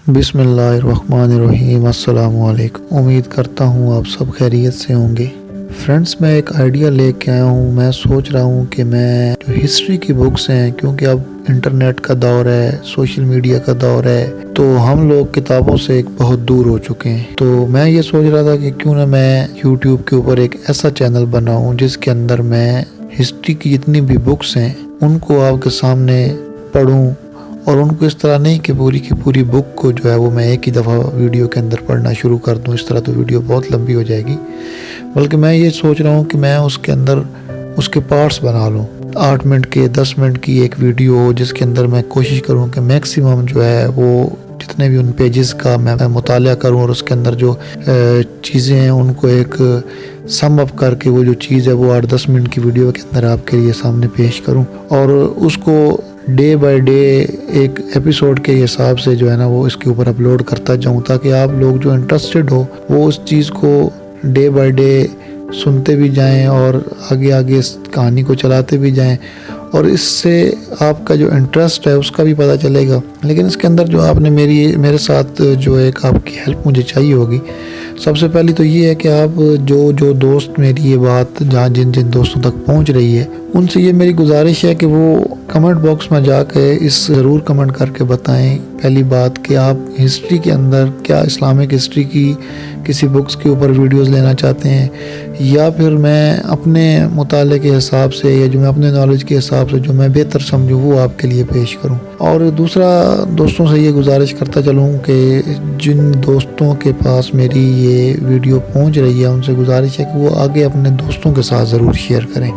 بسم اللہ الرحمن الرحیم۔ السلام علیکم۔ امید کرتا ہوں آپ سب خیریت سے ہوں گے۔ فرینڈز، میں ایک آئیڈیا لے کے آیا ہوں۔ میں سوچ رہا ہوں کہ میں جو ہسٹری کی بکس ہیں، کیونکہ اب انٹرنیٹ کا دور ہے، سوشل میڈیا کا دور ہے، تو ہم لوگ کتابوں سے بہت دور ہو چکے ہیں۔ تو میں یہ سوچ رہا تھا کہ کیوں نہ میں یوٹیوب کے اوپر ایک ایسا چینل بناؤں جس کے اندر میں ہسٹری کی جتنی بھی بکس ہیں ان کو آپ کے سامنے پڑھوں، اور ان کو اس طرح نہیں کہ پوری کی پوری بک کو جو ہے وہ میں ایک ہی دفعہ ویڈیو کے اندر پڑھنا شروع کر دوں۔ اس طرح تو ویڈیو بہت لمبی ہو جائے گی، بلکہ میں یہ سوچ رہا ہوں کہ میں اس کے اندر اس کے پارٹس بنا لوں۔ 8 منٹ کے 10 منٹ کی ایک ویڈیو ہو جس کے اندر میں کوشش کروں کہ میکسیمم جو ہے وہ جتنے بھی ان پیجز کا میں مطالعہ کروں، اور اس کے اندر جو چیزیں ہیں ان کو ایک سم اپ کر کے وہ جو چیز ہے وہ 8-10 منٹ کی ویڈیو کے اندر آپ کے لیے سامنے پیش کروں، اور اس کو ڈے بائی ڈے ایک ایپیسوڈ کے حساب سے جو ہے نا وہ اس کے اوپر اپلوڈ کرتا جاؤں، تاکہ آپ لوگ جو انٹرسٹڈ ہو وہ اس چیز کو ڈے بائی ڈے سنتے بھی جائیں اور آگے آگے اس کہانی کو چلاتے بھی جائیں، اور اس سے آپ کا جو انٹرسٹ ہے اس کا بھی پتہ چلے گا۔ لیکن اس کے اندر جو آپ نے میرے ساتھ جو ایک آپ کی ہیلپ مجھے چاہیے ہوگی، سب سے پہلی تو یہ ہے کہ آپ جو دوست میری یہ بات جن دوستوں تک پہنچ رہی ہے ان سے یہ میری گزارش ہے کہ وہ کمنٹ باکس میں جا کے اس ضرور کمنٹ کر کے بتائیں، پہلی بات کہ آپ ہسٹری کے اندر کیا اسلامک ہسٹری کی کسی بکس کے اوپر ویڈیوز لینا چاہتے ہیں، یا پھر میں اپنے مطالعے کے حساب سے یا جو میں اپنے نالج کے حساب سے جو میں بہتر سمجھوں وہ آپ کے لیے پیش کروں۔ اور دوسرا، دوستوں سے یہ گزارش کرتا چلوں کہ جن دوستوں کے پاس میری یہ ویڈیو پہنچ رہی ہے ان سے گزارش ہے کہ وہ آگے اپنے دوستوں کے ساتھ ضرور شیئر کریں۔